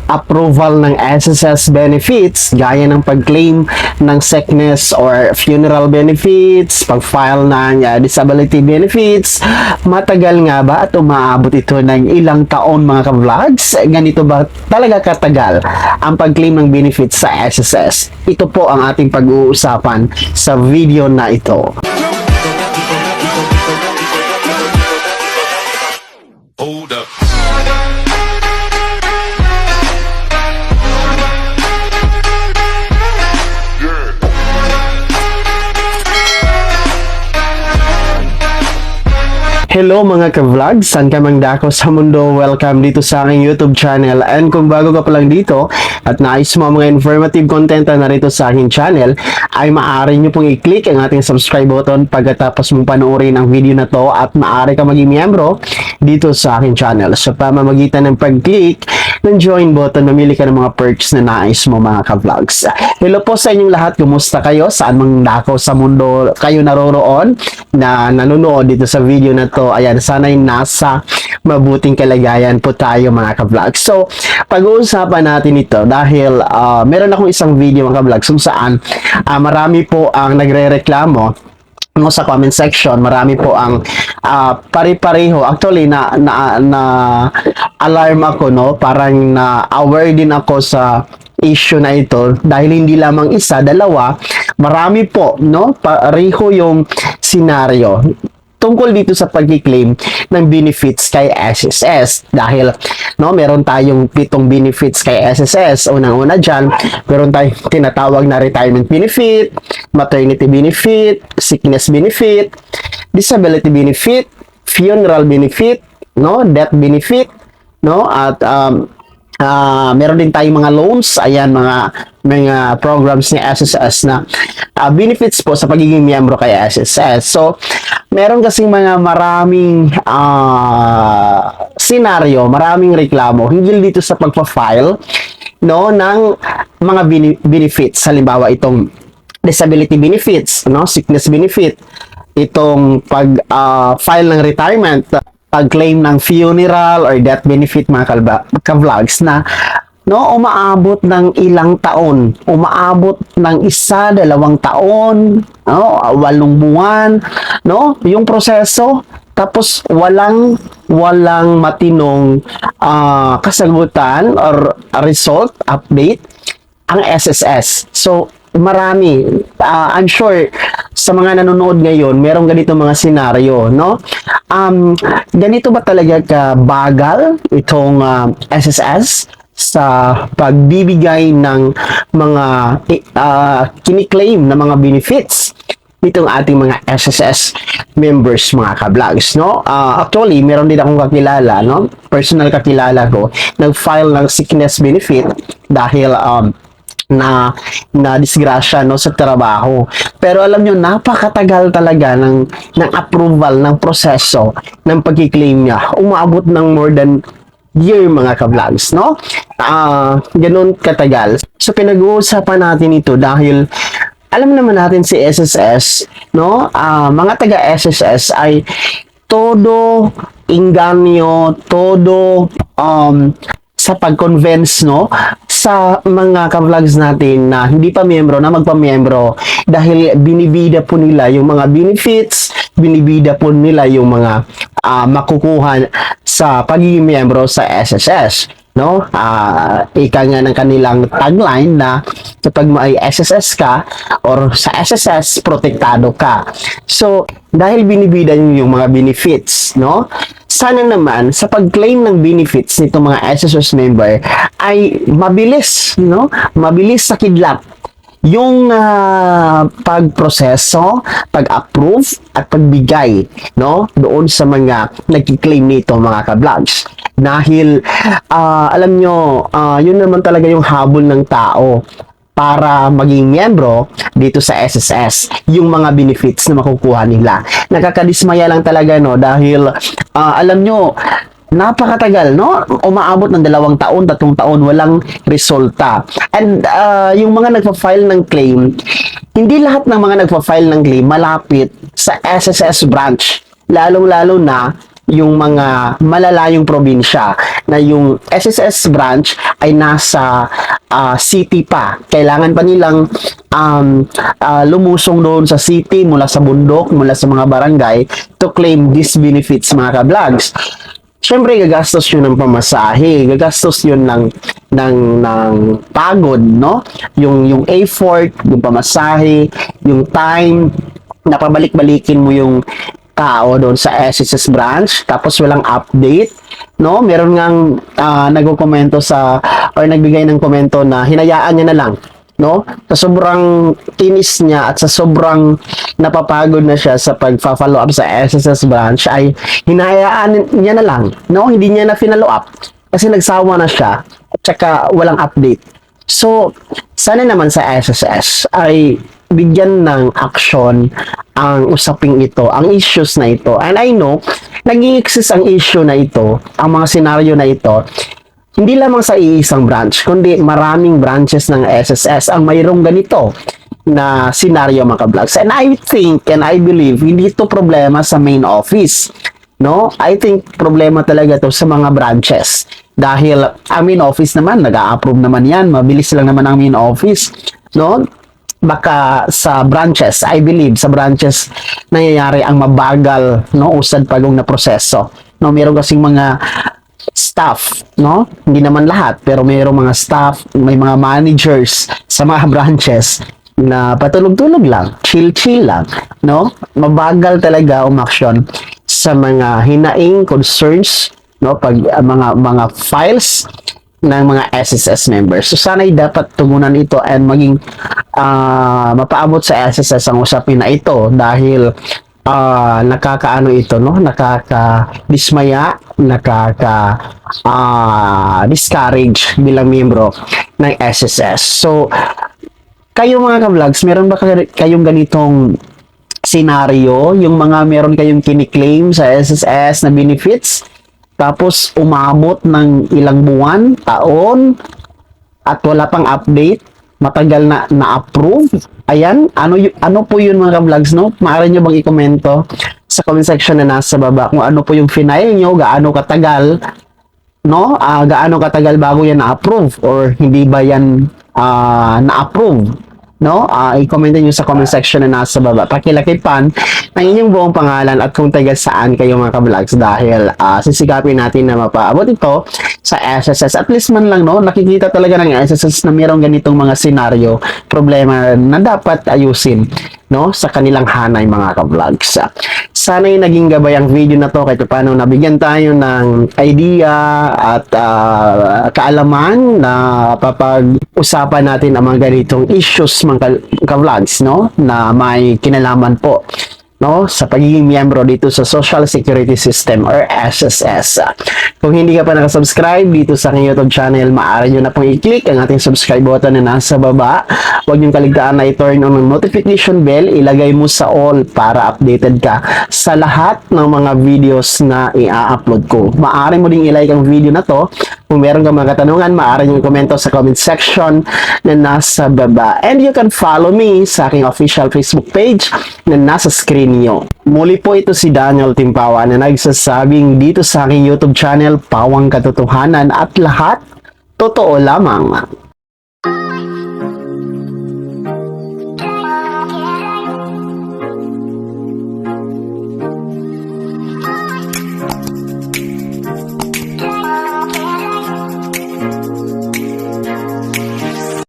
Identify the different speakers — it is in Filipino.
Speaker 1: approval ng SSS benefits gaya ng pag-claim ng sickness or funeral benefits, pag-file ng disability benefits, matagal nga ba at umaabot ito ng ilang taon mga ka-vlogs? Ganito ba talaga katagal ang pag-claim ng benefits sa SSS? Ito po ang ating pag-uusapan sa video na ito.
Speaker 2: Hold up.
Speaker 1: Hello mga ka-vlogs, saan ka mang dako sa mundo, welcome dito sa aking YouTube channel. And kung bago ka pa lang dito at nais mo mga informative content na narito sa aking channel, ay maaari nyo pong i-click ang ating subscribe button pagkatapos mong panoorin ang video na to at maaari ka maging miyembro dito sa aking channel. Sa pamamagitan ng pag-click ng join button, mamili ka ng mga perks na nais mo mga ka-vlogs. Hello po sa inyong lahat, kumusta kayo? Saan mang dako sa mundo kayo naroroon na nanonood dito sa video na to? Ayan, sana'y nasa mabuting kalagayan po tayo mga ka-vlog. So, pag-uusapan natin ito dahil meron akong isang video mga ka-vlog kung saan marami po ang nagre-reklamo sa comment section. Marami po ang pare-pareho. Actually, na alarm ako, no? Parang na-aware din ako sa issue na ito dahil hindi lamang isa, dalawa, marami po, no? Pareho yung senaryo tungkol dito sa pag-claim ng benefits kay SSS dahil meron tayong 7 benefits kay SSS. Unang-una dyan, meron tayong tinatawag na retirement benefit, maternity benefit, sickness benefit, disability benefit, funeral benefit, death benefit, at meron din tayong mga loans, ayan, mga programs ni SSS na benefits po sa pagiging miyembro kay SSS. So, meron kasing maraming senaryo, maraming reklamo hinggil dito sa pagpa-file ng mga benefits. Halimbawa, itong disability benefits, sickness benefit, itong pag-file ng retirement, pag-claim ng funeral or death benefit mga ka-vlogs na umaabot ng ilang taon, umaabot ng 1, 2 taon, 8 buwan, yung proseso, tapos walang matinong kasagutan or result, update ang SSS. So, marami. I'm sure sa mga nanonood ngayon, merong ganito mga senaryo, ganito ba talaga kabagal itong SSS sa pagbibigay ng mga kiniklaim na mga benefits nitong ating mga SSS members mga ka-vlogs, actually, meron din akong kakilala, personal kakilala ko, nag-file ng sickness benefit dahil na disgrasya sa trabaho. Pero alam nyo, napakatagal talaga ng approval ng proseso ng pag-claim niya. Umaabot ng more than year mga ka-vlogs, ganun katagal. So pinag-uusapan natin ito dahil alam naman natin si SSS, mga taga-SSS ay todo inganyo, todo sa pag-convince sa mga ka-vlogs natin na hindi pa miyembro na magpa-miyembro dahil binibida po nila yung mga benefits, binibida po nila yung mga makukuha sa pagiging miyembro sa SSS. Ika nga ng kanilang tagline na kapag may SSS ka or sa SSS, protektado ka. So, dahil binibida yung mga benefits, sana naman sa pag-claim ng benefits nito mga SSS member ay mabilis, mabilis sa kidlat yung pagproseso, pag-approve at pagbigay doon sa mga nagki-claim nito mga ka-vlogs. Dahil alam nyo, yun naman talaga yung habol ng tao para maging miyembro dito sa SSS, yung mga benefits na makukuha nila. Nakakadismaya lang talaga dahil alam nyo, napakatagal, umaabot ng 2 taon, 3 taon, walang resulta. And yung mga nagpa-file ng claim, hindi lahat ng mga nagpa-file ng claim malapit sa SSS branch. Lalong-lalo na yung mga malalayong probinsya na yung SSS branch ay nasa city pa. Kailangan pa nilang lumusong doon sa city mula sa bundok, mula sa mga barangay to claim these benefits, mga ka-vlogs. Siyempre, gagastos yun ng pamasahe, gagastos yun ng pagod, no? Yung effort, yung pamasahe, yung time, napabalik-balikin mo yung tao doon sa SSS branch, tapos walang update, no? Meron ngang nagko-komento or nagbigay ng komento na hinayaan niya na lang, no? Sa sobrang inis niya at sa sobrang napapagod na siya sa pag-follow up sa SSS branch ay hinayaan niya na lang, no? Hindi niya na follow up kasi nagsawa na siya at saka walang update. So, sana naman sa SSS ay bigyan ng action ang usaping ito, ang issues na ito. And I know, nag-i-exist ang issue na ito, ang mga senaryo na ito, hindi lamang sa iisang branch, kundi maraming branches ng SSS ang mayroong ganito na senaryo, mga ka-vlogs. And I think and I believe hindi ito problema sa main office. No? I think problema talaga to sa mga branches. Dahil ang main office naman, nag-a-approve naman yan. Mabilis lang naman ang main office. No? Baka sa branches, I believe, sa branches nangyayari ang mabagal, no? Usad pagong na proseso. No? Meron kasing mga staff, no? Hindi naman lahat, pero mayroong mga staff, may mga managers sa mga branches na patulog-tulog lang, chill-chill lang, no? Mabagal talaga umaksyon sa mga hinaing concerns, no? Pag mga files ng mga SSS members. So sana'y dapat tumunan ito and maging mapaabot sa SSS ang usapin na ito dahil nakakaano ito, no? Nakaka-dismaya, discourage bilang miyembro ng SSS. So, kayo mga ka-vlogs, meron ba kayong ganitong senaryo? Yung mga meron kayong kiniklaim sa SSS na benefits, tapos umabot ng ilang buwan, taon, at wala pang update, matagal na-approve. Ayan, ano po yun mga ka-vlogs, no? Maaari nyo bang i-komento sa comment section na nasa baba kung ano po yung final nyo, gaano katagal, no? Gaano katagal bago yan na-approve or hindi ba yan na-approve, no? I-comment nyo sa comment section na nasa baba. Pakilakipan ang inyong buong pangalan at kung taga saan kayo mga ka-vlogs dahil sisikapin natin na mapaabot ito sa SSS. At least man lang, no? Nakikita talaga ng SSS na mayroong ganitong mga senaryo, problema na dapat ayusin, no? Sa kanilang hanay mga ka-vlogs. Sana'y naging gabay ang video na to kahit paano nabigyan tayo ng idea at kaalaman na papag-usapan natin ang mga ganitong issues mga ka-vlogs, no? Na may kinalaman po, no, sa pagiging miyembro dito sa Social Security System or SSS. Kung hindi ka pa nakasubscribe dito sa aking YouTube channel, maaari nyo na pong i-click ang ating subscribe button na nasa baba. Huwag nyo kaligtaan na i-turn on ang notification bell, ilagay mo sa all para updated ka sa lahat ng mga videos na i-upload ko. Maaari mo ding i-like ang video na to. Kung meron kang mga katanungan, maaari nyo komento sa comment section na nasa baba. And you can follow me sa aking official Facebook page na nasa screen niyo. Muli po ito si Daniel Timpawa na nagsasabing dito sa aking YouTube channel, Pawang Katotohanan at lahat totoo lamang.